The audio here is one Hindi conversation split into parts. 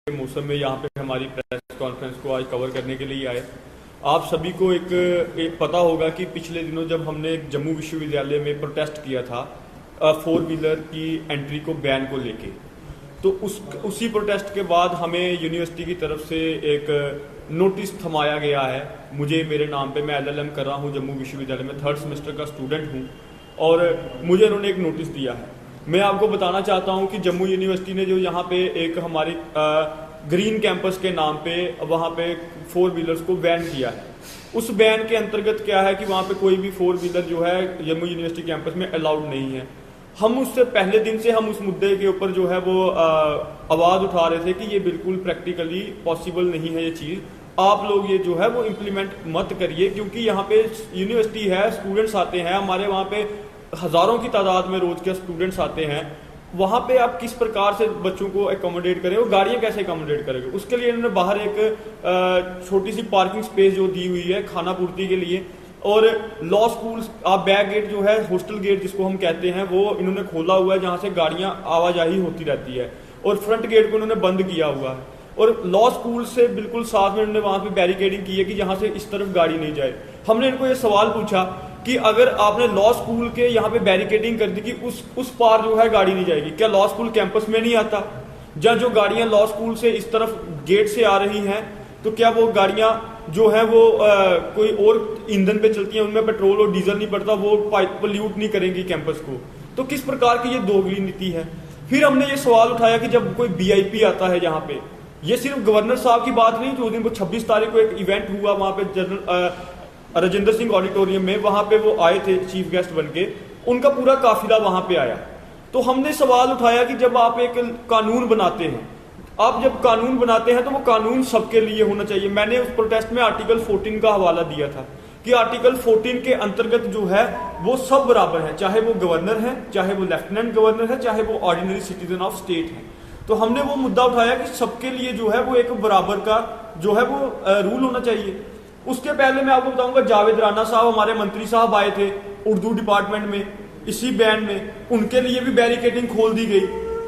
मौसम में यहाँ पे हमारी प्रेस कॉन्फ्रेंस को आज कवर करने के लिए आए। आप सभी को एक पता होगा कि पिछले दिनों जब हमने जम्मू विश्वविद्यालय में प्रोटेस्ट किया था 4 व्हीलर की एंट्री को बैन को लेके, तो उसी प्रोटेस्ट के बाद हमें यूनिवर्सिटी की तरफ से एक नोटिस थमाया गया है। मुझे मेरे नाम पे, मैं LLM कर रहा हूँ जम्मू विश्वविद्यालय में, 3rd सेमेस्टर का स्टूडेंट हूँ, और मुझे उन्होंने एक नोटिस दिया है। मैं आपको बताना चाहता हूं कि जम्मू यूनिवर्सिटी ने जो यहाँ पे एक हमारे ग्रीन कैंपस के नाम पे वहाँ पे 4 व्हीलर्स को बैन किया है। उस बैन के अंतर्गत क्या है कि वहाँ पे कोई भी 4 व्हीलर जो है जम्मू यूनिवर्सिटी कैंपस में अलाउड नहीं है। हम उससे पहले दिन से हम उस मुद्दे के ऊपर जो है वो आवाज उठा रहे थे कि ये बिल्कुल प्रैक्टिकली पॉसिबल नहीं है ये चीज। आप लोग ये जो है वो इम्प्लीमेंट मत करिए, क्योंकि यहाँ पे यूनिवर्सिटी है, स्टूडेंट्स आते हैं, हमारे वहाँ पे हजारों की तादाद में रोज के स्टूडेंट्स आते हैं। वहां पे आप किस प्रकार से बच्चों को एकोमोडेट करें और गाड़ियां कैसे एकोमोडेट करेंगे, उसके लिए इन्होंने बाहर एक छोटी सी पार्किंग स्पेस जो दी हुई है खाना पूर्ति के लिए, और लॉ स्कूल आप बैक गेट जो है, हॉस्टल गेट जिसको हम कहते हैं, वो इन्होंने खोला हुआ है जहां से गाड़ियां आवाजाही होती रहती है, और फ्रंट गेट को इन्होंने बंद किया हुआ है। और लॉ स्कूल से बिल्कुल साथ में इन्होंने वहां पे बैरिकेडिंग की है कि जहां से इस तरफ गाड़ी नहीं जाए। हमने इनको ये सवाल पूछा कि अगर आपने लॉ स्कूल के यहाँ पे बैरिकेडिंग कर दी कि उस पार जो है गाड़ी नहीं जाएगी, क्या लॉ स्कूल कैंपस में नहीं आता? जहाँ जो गाड़ियां लॉ स्कूल से इस तरफ गेट से आ रही हैं, तो क्या वो गाड़ियां जो है वो कोई और ईंधन पे चलती हैं, उनमें पेट्रोल और डीजल नहीं पड़ता, वो पोल्यूट नहीं करेंगी कैंपस को? तो किस प्रकार की ये दोगली नीति है? फिर हमने ये सवाल उठाया कि जब कोई VIP आता है यहाँ पे, ये सिर्फ गवर्नर साहब की बात नहीं, जो दिन को 26 तारीख को एक इवेंट हुआ वहां पे जनरल राजेंद्र सिंह ऑडिटोरियम में, वहां पे वो आए थे चीफ गेस्ट बनके, उनका पूरा काफिला वहां पे आया। तो हमने सवाल उठाया कि जब आप एक कानून बनाते हैं, आप जब कानून बनाते हैं तो वो कानून सबके लिए होना चाहिए। मैंने उस प्रोटेस्ट में आर्टिकल 14 का हवाला दिया था कि आर्टिकल 14 के अंतर्गत जो है वो सब बराबर है, चाहे वो गवर्नर है, चाहे वो लेफ्टिनेंट गवर्नर है, चाहे वो ऑर्डिनरी सिटीजन ऑफ स्टेट है। तो हमने वो मुद्दा उठाया कि सबके लिए जो है वो एक बराबर का जो है वो रूल होना चाहिए। उसके पहले मैं आपको बताऊंगा, जावेद राणा साहब हमारे मंत्री साहब आए थे उर्दू डिपार्टमेंट में, इसी बैन में, उनके लिए भी बैरिकेडिंग खोल दी गई,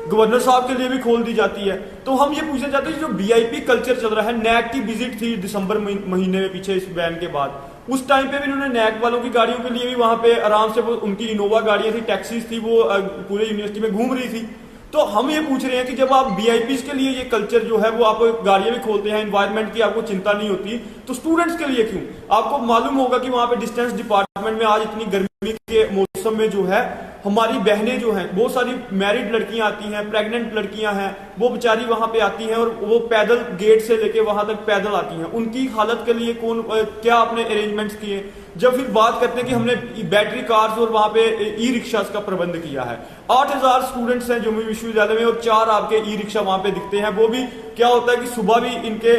गवर्नर साहब के लिए भी खोल दी जाती है। तो हम ये पूछना चाहते हैं, जो VIP कल्चर चल रहा है, नैक की विजिट थी दिसंबर महीने में पीछे इस बैन के बाद, उस टाइम पे भी इन्होंने नैक वालों की गाड़ियों के लिए भी वहां पे आराम से, वो उनकी इनोवा गाड़ियां थी, टैक्सीज थी, वो पूरे यूनिवर्सिटी में घूम रही थी। तो हम ये पूछ रहे हैं कि जब आप VIPs के लिए ये कल्चर जो है वो आप गाड़ियां भी खोलते हैं, एनवायरनमेंट की आपको चिंता नहीं होती, तो स्टूडेंट्स के लिए क्यों? आपको मालूम होगा कि वहां पे डिस्टेंस डिपार्टमेंट में आज इतनी गर्मी के मौसम में जो है हमारी बहनें जो हैं, बहुत सारी मैरिड लड़कियां आती हैं, प्रेग्नेंट लड़कियां हैं, वो बेचारी वहां पे आती हैं और वो पैदल गेट से लेके वहां तक पैदल आती हैं। उनकी हालत के लिए क्या आपने अरेंजमेंट्स किए? जब फिर बात करते हैं कि हमने बैटरी कार्स और वहां पे ई-रिक्शा का प्रबंध किया है, 8000 स्टूडेंट्स हैं जम्मू विश्वविद्यालय में और 4 आपके ई-रिक्शा वहां पे दिखते हैं। वो भी क्या होता है कि सुबह भी इनके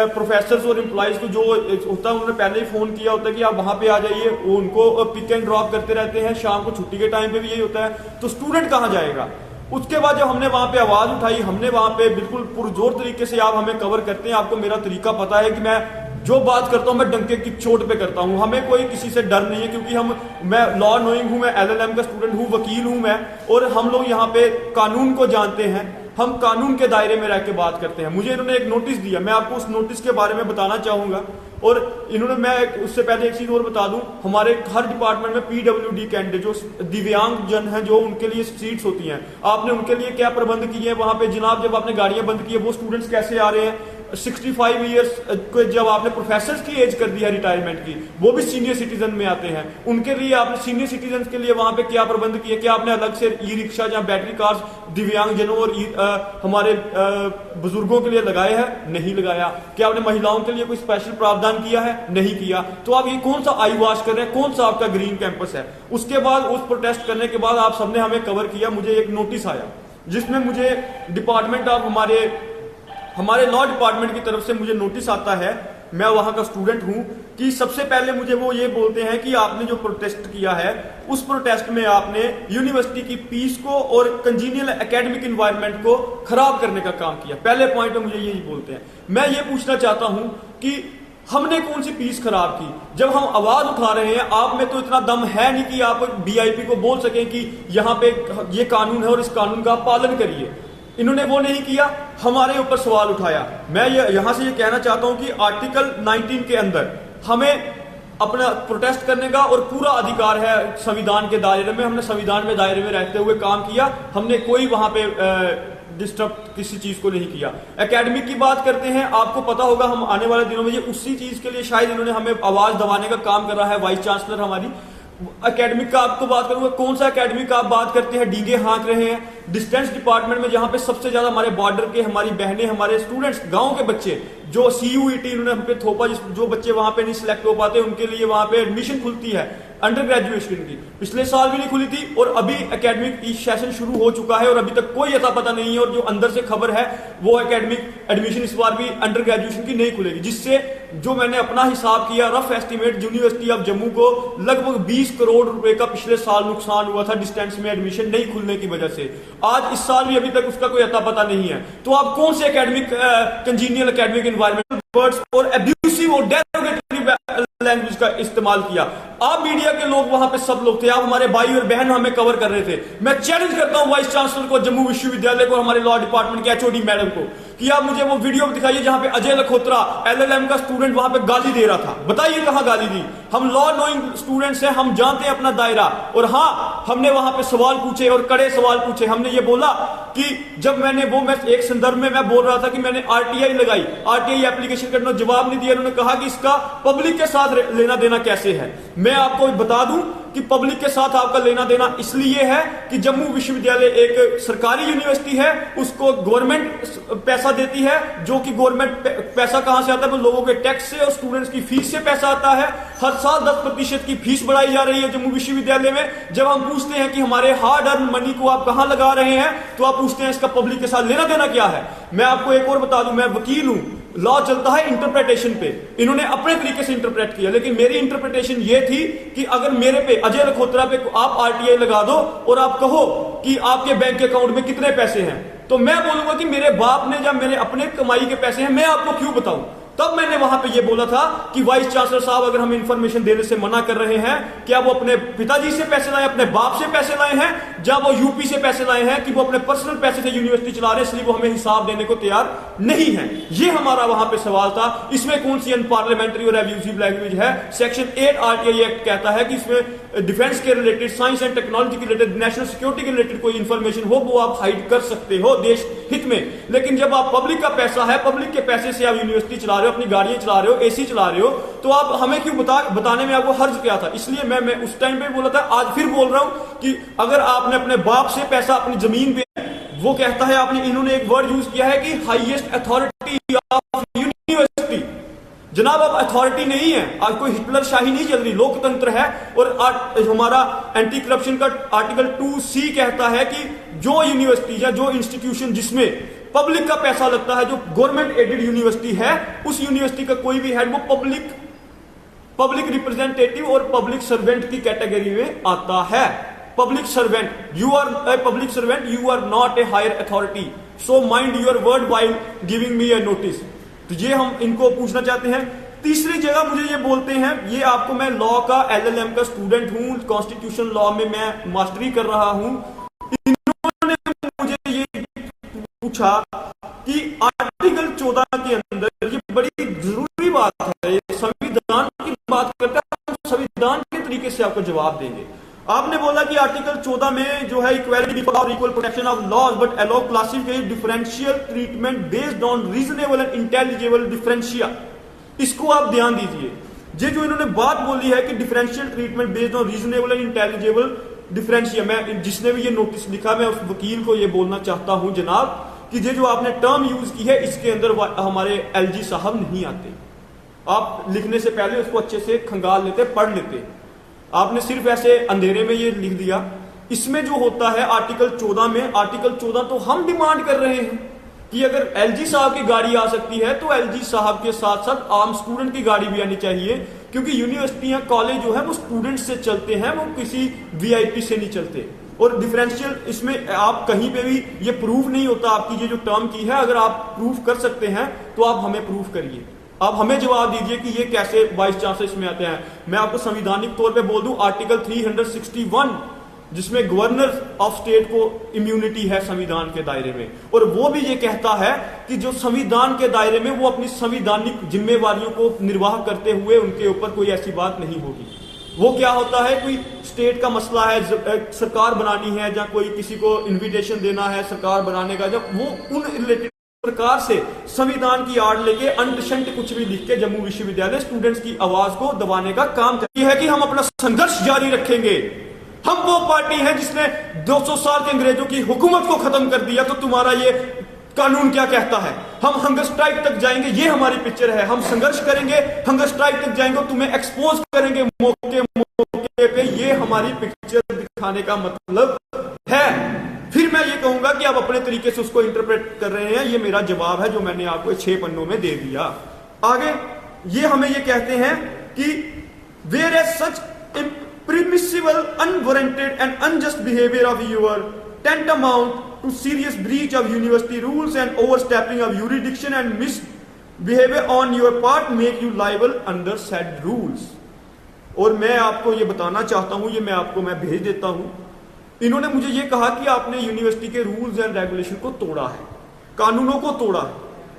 प्रोफेसर्स और एम्प्लॉइज को जो होता है उन्होंने पहले ही फोन किया होता है कि आप वहां पे आ जाइए, वो उनको पिक एंड ड्रॉप करते रहते हैं, शाम को छुट्टी के टाइम पे भी यही होता है। तो स्टूडेंट कहाँ जाएगा? उसके बाद जब हमने वहां पे आवाज उठाई, हमने वहां पे बिल्कुल पुरजोर तरीके से, आप हमें कवर करते हैं, आपको मेरा तरीका पता है कि मैं जो बात करता हूं मैं डंके की चोट पे करता हूं, हमें कोई किसी से डर नहीं है, क्योंकि मैं लॉ नोइंग हूं, मैं LLM का स्टूडेंट हूं, वकील हूं मैं, और हम लोग यहाँ पे कानून को जानते हैं, हम कानून के दायरे में रह के बात करते हैं। मुझे इन्होंने एक नोटिस दिया, मैं आपको उस नोटिस के बारे में बताना चाहूंगा। और इन्होंने, मैं उससे पहले एक चीज और बता दूं, हमारे हर डिपार्टमेंट में PWD कैंडिडेट जो दिव्यांग जन है, जो उनके लिए सीट्स होती हैं, आपने उनके लिए क्या प्रबंध किए वहां पे जनाब? जब आपने गाड़ियां बंद की है, वो स्टूडेंट्स कैसे आ रहे हैं? 65 ईयर्स को जब आपने प्रोफेसर्स की एज कर दी है रिटायरमेंट की, वो भी सीनियर सिटीजन में आते हैं, उनके लिए आपने सीनियर सिटीजन के लिए वहां पे क्या प्रबंध किए? क्या आपने अलग से ई-रिक्शा या बैटरी कार्स दिव्यांगजनों और हमारे बुजुर्गों के लिए लगाए हैं? नहीं लगाया। क्या आपने महिलाओं के लिए कोई स्पेशल प्रावधान किया है? नहीं किया। तो आप ये कौन सा आई वॉश कर रहे हैं? कौन सा आपका ग्रीन कैंपस है? उसके बाद उस प्रोटेस्ट करने के बाद आप सबने हमें कवर किया, मुझे एक नोटिस आया जिसमें मुझे डिपार्टमेंट ऑफ हमारे लॉ डिपार्टमेंट की तरफ से मुझे नोटिस आता है, मैं वहां का स्टूडेंट हूं, कि सबसे पहले मुझे वो ये बोलते हैं कि आपने जो प्रोटेस्ट किया है, उस प्रोटेस्ट में आपने यूनिवर्सिटी की पीस को और कंजीनियल एकेडमिक एनवायरनमेंट को खराब करने का काम किया। पहले पॉइंट में मुझे यही बोलते हैं। मैं ये पूछना चाहता हूं कि हमने कौन सी पीस खराब की? जब हम आवाज उठा रहे हैं, आप में तो इतना दम है नहीं कि आप VIP को बोल सकें कि यहाँ पे ये कानून है और इस कानून का पालन करिए। इन्होंने वो नहीं किया, हमारे ऊपर सवाल उठाया। मैं यहां से ये कहना चाहता हूं कि आर्टिकल 19 के अंदर हमें अपना प्रोटेस्ट करने का और पूरा अधिकार है संविधान के दायरे में। हमने संविधान में दायरे में रहते हुए काम किया, हमने कोई वहां पे डिस्टर्ब किसी चीज को नहीं किया। एकेडमिक की बात करते हैं, आपको पता होगा हम आने वाले दिनों में ये उसी चीज के लिए शायद इन्होंने हमें आवाज दबाने का काम कर रहा है वाइस चांसलर हमारी। एकेडमिक का आपको बात करूंगा, कौन सा एकेडमिक आप बात करते हैं, डींगे हाँक रहे हैं। डिस्टेंस डिपार्टमेंट में जहां पे सबसे ज्यादा हमारे बॉर्डर के हमारी बहनें, हमारे स्टूडेंट्स, गांव के बच्चे जो सीयूईटी इन्होंने हम पे थोपा, जो बच्चे वहां पे नहीं सिलेक्ट हो पाते उनके लिए वहां पे एडमिशन खुलती है अंडर ग्रेजुएशन की, पिछले साल भी नहीं खुली थी और अभी एकेडमिक सेशन शुरू हो चुका है और अभी तक कोई अता पता नहीं है। और जो अंदर से खबर है वो एकेडमिक एडमिशन इस बार भी अंडर ग्रेजुएशन की नहीं खुलेगी, जिससे जो मैंने अपना हिसाब किया rough estimate, university of Jammu को लगभग 20 करोड़ रुपए का पिछले साल नुकसान हुआ था डिस्टेंस में एडमिशन नहीं खुलने की वजह से। आज इस साल भी अभी तक उसका कोई अता पता नहीं है। तो आप कौन से academic congenial academic environment words और एब्यूसिव और डेरोगेटरी लैंग्वेज का इस्तेमाल किया? आप मीडिया के लोग वहां पे सब लोग थे, आप हमारे भाई और बहन हमें कवर कर रहे थे। मैं चैलेंज करता हूं वाइस चांसलर को, जम्मू विश्वविद्यालय को, हमारे लॉ डिपार्टमेंट के एचओडी मैडम को कि आप मुझे वो वीडियो दिखाइए जहां पे अजय लखोत्रा एलएलएम का स्टूडेंट वहां पे गाली दे रहा था। बताइए कहां गाली दी? हम लॉ नोइंग स्टूडेंट्स हैं, हम जानते हैं अपना दायरा। और हाँ, हमने वहां पे सवाल पूछे और कड़े सवाल पूछे। हमने ये बोला कि जब मैं एक संदर्भ में मैं बोल रहा था कि मैंने आरटीआई लगाई, आरटीआई एप्लीकेशन करना, जवाब नहीं दिया। उन्होंने कहा कि इसका पब्लिक के साथ लेना देना कैसे है। मैं आपको बता दूं कि पब्लिक के साथ आपका लेना देना इसलिए है कि जम्मू विश्वविद्यालय एक सरकारी यूनिवर्सिटी है, उसको गवर्नमेंट पैसा देती है, जो कि गवर्नमेंट पैसा कहां से आता है? वो लोगों के टैक्स से और स्टूडेंट्स की फीस से पैसा आता है। हर साल 10% की फीस बढ़ाई जा रही है जम्मू विश्वविद्यालय में। जब हम पूछते हैं कि हमारे हार्ड अर्न मनी को आप कहां लगा रहे हैं, तो आप पूछते हैं इसका पब्लिक के साथ लेना देना क्या है। मैं आपको एक और बता दूं, मैं वकील हूं, लॉ चलता है इंटरप्रिटेशन पे। इन्होंने अपने तरीके से इंटरप्रेट किया, लेकिन मेरी इंटरप्रिटेशन ये थी कि अगर मेरे पे, अजय लखोत्रा पे आप आरटीआई लगा दो और आप कहो कि आपके बैंक अकाउंट में कितने पैसे हैं, तो मैं बोलूंगा कि मेरे बाप ने, जब मेरे अपने कमाई के पैसे हैं, मैं आपको क्यों बताऊं? तब मैंने वहां पे ये बोला था कि वाइस चांसलर साहब अगर हम इंफॉर्मेशन देने से मना कर रहे हैं, क्या वो अपने पिताजी से पैसे लाए, अपने बाप से पैसे लाए हैं, जब वो यूपी से पैसे लाए हैं, कि वो अपने पर्सनल पैसे से यूनिवर्सिटी चला रहे हैं, इसलिए वो हमें हिसाब देने को तैयार नहीं है। ये हमारा वहां पे सवाल था। इसमें कौन सी अनपार्लियामेंट्री और एब्यूसिव लैंग्वेज है? सेक्शन 8 आरटीआई एक्ट कहता है कि इसमें डिफेंस के रिलेटेड, साइंस एंड टेक्नोलॉजी के रिलेटेड, नेशनल सिक्योरिटी के रिलेटेड कोई इंफॉर्मेशन हो वो आप हाइड कर सकते हो देश हित में। लेकिन जब आप पब्लिक का पैसा है, पब्लिक के पैसे से आप यूनिवर्सिटी चला रहे हो, अपनी गाड़ियां चला रहे हो, एसी चला रहे हो, तो आप हमें क्यों बताने में आपको हर्ज क्या था? इसलिए मैं उस टाइम पे बोला था, आज फिर बोल रहा हूं कि अगर आपने अपने बाप से पैसा अपनी जमीन पे, वो कहता है आपने, इन्होंने एक वर्ड यूज किया है कि हाईएस्ट अथॉरिटी ऑफ यूनिवर्सिटी। जनाब आप अथॉरिटी नहीं है, आज कोई हिटलर शाही नहीं चल रही, लोकतंत्र है। और हमारा एंटी करप्शन का आर्टिकल 2C कहता है कि जो यूनिवर्सिटी या जो इंस्टीट्यूशन जिसमें पब्लिक का पैसा लगता है, जो गवर्नमेंट एडेड यूनिवर्सिटी है, उस यूनिवर्सिटी का कोई भी हेड वो पब्लिक रिप्रेजेंटेटिव और पब्लिक सर्वेंट की कैटेगरी में आता है। Public servant, you are a public servant, you are not a higher authority, so mind your word while giving me a notice. तो ये हम इनको पूछना चाहते हैं। तीसरी जगह मुझे ये बोलते हैं, ये आपको, मैं लॉ का एलएलएम का स्टूडेंट हूं, कॉन्स्टिट्यूशन लॉ में मैं मास्टरी कर रहा हूं। इन्होंने मुझे ये पूछा कि आर्टिकल 14 के अंदर, ये बड़ी जरूरी बात है, संविधान की बात करते हैं, संविधान के तरीके से आपको जवाब देंगे। आपने बोला कि आर्टिकल 14 में जो है इक्वालिटी और equal protection of laws but allow classification differential treatment based on reasonable and intelligible differentia. इसको आप ध्यान दीजिए, ये जो इन्होंने बात बोली है कि differential treatment based on reasonable and intelligible differentia, मैं जिसने भी ये नोटिस लिखा, मैं उस वकील को ये बोलना चाहता हूं जनाब कि ये जो आपने टर्म यूज की है, इसके अंदर हमारे एलजी साहब नहीं आते। आप लिखने से पहले उसको अच्छे से खंगाल लेते, पढ़ लेते। आपने सिर्फ ऐसे अंधेरे में ये लिख दिया। इसमें जो होता है आर्टिकल 14 में, आर्टिकल 14 तो हम डिमांड कर रहे हैं कि अगर एलजी साहब की गाड़ी आ सकती है तो एलजी साहब के साथ साथ आम स्टूडेंट की गाड़ी भी आनी चाहिए, क्योंकि यूनिवर्सिटियां, कॉलेज जो है वो स्टूडेंट से चलते हैं, वो किसी वीआईपी से नहीं चलते। और डिफरेंशियल, इसमें आप कहीं पे भी ये प्रूव नहीं होता आपकी ये जो टर्म की है। अगर आप प्रूव कर सकते हैं तो आप हमें प्रूव करिए, आप हमें जवाब दीजिए कि ये कैसे वाइस चांसलर इसमें आते हैं। मैं आपको संवैधानिक तौर पे बोल दूं, आर्टिकल 361 जिसमें गवर्नर ऑफ स्टेट को इम्यूनिटी है संविधान के दायरे में, और वो भी ये कहता है कि जो संविधान के दायरे में वो अपनी संवैधानिक जिम्मेवारियों को निर्वाह करते हुए उनके ऊपर कोई ऐसी बात नहीं होगी। वो क्या होता है, कोई स्टेट का मसला है, सरकार बनानी है, या कोई किसी को इन्विटेशन देना है सरकार बनाने का, जब वो उन रिलेटेड प्रकार से संविधान की आड़ लेके अंट कुछ भी लिख के जम्मू विश्वविद्यालय स्टूडेंट्स की आवाज को दबाने का काम करती है कि हम अपना संघर्ष जारी रखेंगे। हम वो पार्टी है जिसने 200 साल के अंग्रेजों की हुकूमत को खत्म कर दिया, तो तुम्हारा ये कानून क्या कहता है? हम हंगर स्ट्राइक तक जाएंगे, ये हमारी पिक्चर है। हम संघर्ष करेंगे, हंगर स्ट्राइक तक जाएंगे, तुम्हें एक्सपोज करेंगे मौके मौके पे, ये हमारी पिक्चर दिखाने का मतलब है। फिर मैं ये कहूंगा कि आप अपने तरीके से उसको इंटरप्रेट कर रहे हैं, ये मेरा जवाब है जो मैंने आपको 6 पन्नों में दे दिया। आगे ये हमें ये कहते हैं कि whereas such impermissible, unwarranted and unjust behavior of your tantamount to serious breach of university rules and overstepping of jurisdiction and misbehavior on your part make you liable under said rules। और मैं आपको ये बताना चाहता हूं, ये मैं भेज देता हूं। इन्होंने मुझे ये कहा कि आपने यूनिवर्सिटी के रूल्स एंड रेगुलेशन को तोड़ा है, कानूनों को तोड़ा है।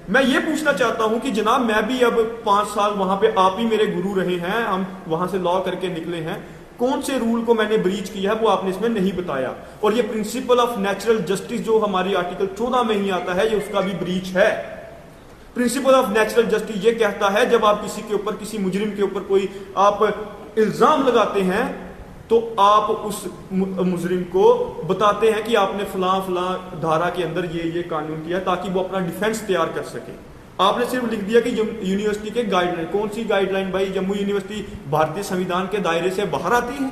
मैं ये पूछना चाहता हूं कि जनाब, मैं भी अब 5 साल वहां पे, आप ही मेरे गुरु रहे हैं, हम वहां से लॉ करके निकले हैं, कौन से रूल को मैंने ब्रीच किया है वो आपने इसमें नहीं बताया। और ये प्रिंसिपल ऑफ नेचुरल जस्टिस जो हमारी आर्टिकल 14 में ही आता है, ये उसका भी ब्रीच है। प्रिंसिपल ऑफ नेचुरल जस्टिस ये कहता है जब आप किसी के ऊपर, किसी मुजरिम के ऊपर कोई आप इल्जाम लगाते हैं तो आप उस मुजरिम को बताते हैं कि आपने फलां फलां धारा के अंदर ये कानून किया, ताकि वो अपना डिफेंस तैयार कर सके। आपने सिर्फ लिख दिया कि यूनिवर्सिटी के गाइडलाइन, कौन सी गाइडलाइन भाई? जम्मू यूनिवर्सिटी भारतीय संविधान के दायरे से बाहर आती है?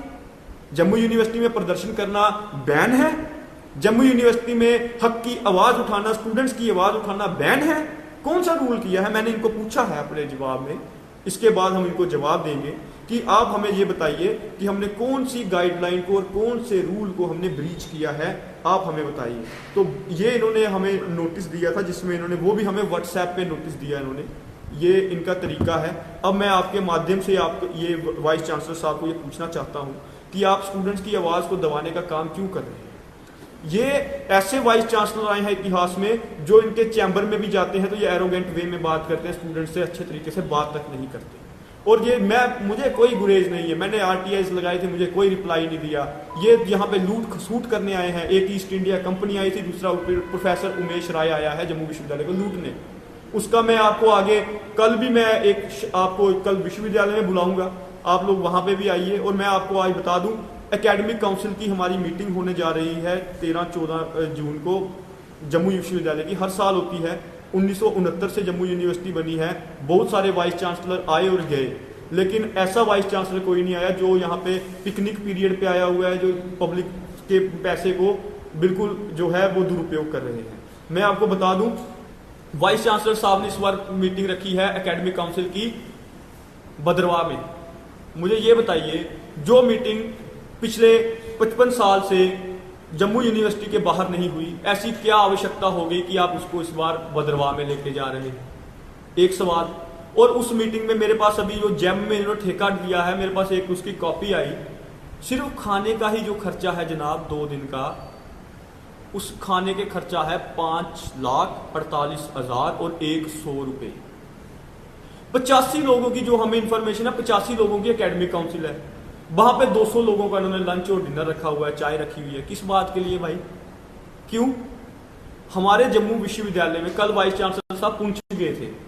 जम्मू यूनिवर्सिटी में प्रदर्शन करना बैन है? जम्मू यूनिवर्सिटी में हक की आवाज उठाना, स्टूडेंट्स की आवाज उठाना बैन है? कौन सा रूल किया है? मैंने इनको पूछा है अपने जवाब में। इसके बाद हम इनको जवाब देंगे कि आप हमें ये बताइए कि हमने कौन सी गाइडलाइन को और कौन से रूल को हमने ब्रीच किया है, आप हमें बताइए। तो ये इन्होंने हमें नोटिस दिया था, जिसमें इन्होंने वो भी हमें व्हाट्सएप पे नोटिस दिया इन्होंने। ये इनका तरीका है। अब मैं आपके माध्यम से आपको ये वाइस चांसलर साहब को ये पूछना चाहता हूँ कि आप स्टूडेंट्स की आवाज़ को दबाने का काम क्यों कर रहे हैं? ये ऐसे वाइस चांसलर आए हैं इतिहास में जो इनके चैम्बर में भी जाते हैं तो ये एरोगेंट वे में बात करते हैं, स्टूडेंट से अच्छे तरीके से बात तक नहीं करते। और ये मुझे कोई गुरेज नहीं है, मैंने RTIs लगाए थे, मुझे कोई रिप्लाई नहीं दिया। ये यहाँ पे लूट खसूट करने आए हैं। एक ईस्ट इंडिया कंपनी आई थी, दूसरा प्रोफेसर उमेश राय आया है जम्मू विश्वविद्यालय को लूटने। उसका मैं आपको आगे कल भी मैं आपको कल विश्वविद्यालय में बुलाऊंगा, आप लोग वहां पे भी आइए। और मैं आपको आज बता दूं, एकेडमिक काउंसिल की हमारी मीटिंग होने जा रही है 13-14 जून को जम्मू विश्वविद्यालय की। हर साल होती है। 1969 से जम्मू यूनिवर्सिटी बनी है। बहुत सारे वाइस चांसलर आए और गए, लेकिन ऐसा वाइस चांसलर कोई नहीं आया जो यहाँ पे पिकनिक पीरियड पे आया हुआ है, जो पब्लिक के पैसे को बिल्कुल जो है वो दुरुपयोग कर रहे हैं। मैं आपको बता दूं, वाइस चांसलर साहब ने इस बार मीटिंग रखी है एकेडमिक काउंसिल की भद्रवाह में। मुझे ये बताइए, जो मीटिंग पिछले 55 साल से जम्मू यूनिवर्सिटी के बाहर नहीं हुई, ऐसी क्या आवश्यकता हो गई कि आप उसको इस बार भद्रवाह में लेके जा रहे हैं? एक सवाल। और उस मीटिंग में मेरे पास अभी जो जैम में इन्होंने ठेका दिया है, मेरे पास एक उसकी कॉपी आई। सिर्फ खाने का ही जो खर्चा है जनाब 2 दिन का, उस खाने के खर्चा है 5,48,000 और 100 रुपये। 85 लोगों की जो हमें इंफॉर्मेशन है, 85 लोगों की एकेडमिक काउंसिल है। वहां पे 200 लोगों का इन्होंने लंच और डिनर रखा हुआ है, चाय रखी हुई है। किस बात के लिए भाई? क्यों? हमारे जम्मू विश्वविद्यालय में कल वाइस चांसलर साहब पुंछ गए थे,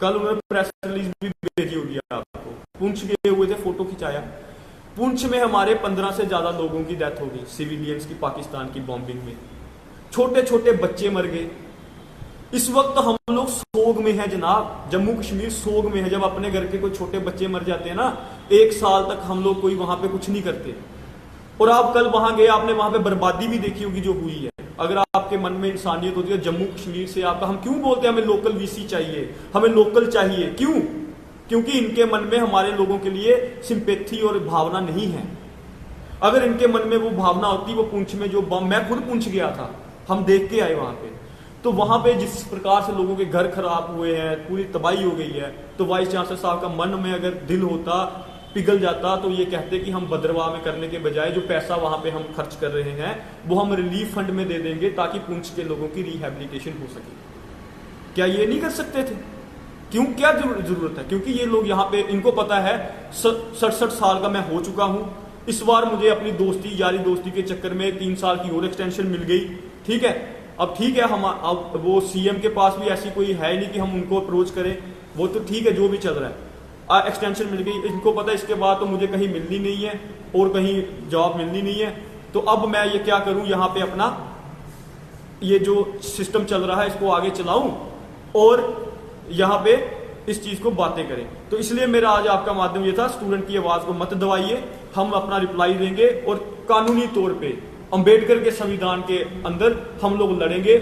कल उन्होंने प्रेस रिलीज भी भेजी होगी आपको। पुंछ गए हुए थे, फोटो खिंचाया। पुंछ में हमारे 15 से ज्यादा लोगों की डेथ हो गई सिविलियंस की, पाकिस्तान की बॉम्बिंग में। छोटे छोटे बच्चे मर गए। इस वक्त हम लोग सोग में हैं जनाब, जम्मू कश्मीर सोग में है। जब अपने घर के कोई छोटे बच्चे मर जाते हैं ना, 1 साल तक हम लोग कोई वहां पे कुछ नहीं करते। और आप कल वहां गए, आपने वहां पे बर्बादी भी देखी होगी जो हुई है। अगर आपके मन में इंसानियत होती है, जम्मू कश्मीर से आपका, हम क्यों बोलते हैं हमें लोकल VC चाहिए, हमें लोकल चाहिए? क्यों? क्योंकि इनके मन में हमारे लोगों के लिए सिंपैथी और भावना नहीं है। अगर इनके मन में वो भावना होती, वो पुंछ में जो बम, मैं खुद पुंछ गया था, हम देख के आए वहां पे, तो वहां पे जिस प्रकार से लोगों के घर खराब हुए हैं, पूरी तबाही हो गई है, तो वाइस चांसलर साहब का मन में अगर दिल होता पिघल जाता तो ये कहते कि हम भद्रवाह में करने के बजाय जो पैसा वहां पे हम खर्च कर रहे हैं वो हम रिलीफ फंड में दे देंगे ताकि पुंछ के लोगों की रिहैबिलिटेशन हो सके। क्या ये नहीं कर सकते थे? क्यों, क्या जरूरत है? क्योंकि ये लोग यहाँ पे, इनको पता है 67 साल का मैं हो चुका हूं, इस बार मुझे अपनी दोस्ती यारी दोस्ती के चक्कर में 3 साल की और एक्सटेंशन मिल गई। ठीक है, अब ठीक है, हम अब वो सीएम के पास भी ऐसी कोई है नहीं कि हम उनको अप्रोच करें, वो तो ठीक है जो भी चल रहा है, एक्सटेंशन मिल गई, इनको पता है इसके बाद तो मुझे कहीं मिलनी नहीं है और कहीं जॉब मिलनी नहीं है, तो अब मैं ये क्या करूं, यहाँ पे अपना ये जो सिस्टम चल रहा है इसको आगे चलाऊं और यहाँ पे इस चीज को बातें करें। तो इसलिए मेरा आज आपका माध्यम ये था, स्टूडेंट की आवाज को मत दबाइए, हम अपना रिप्लाई देंगे और कानूनी तौर पे अंबेडकर के संविधान के अंदर हम लोग लड़ेंगे।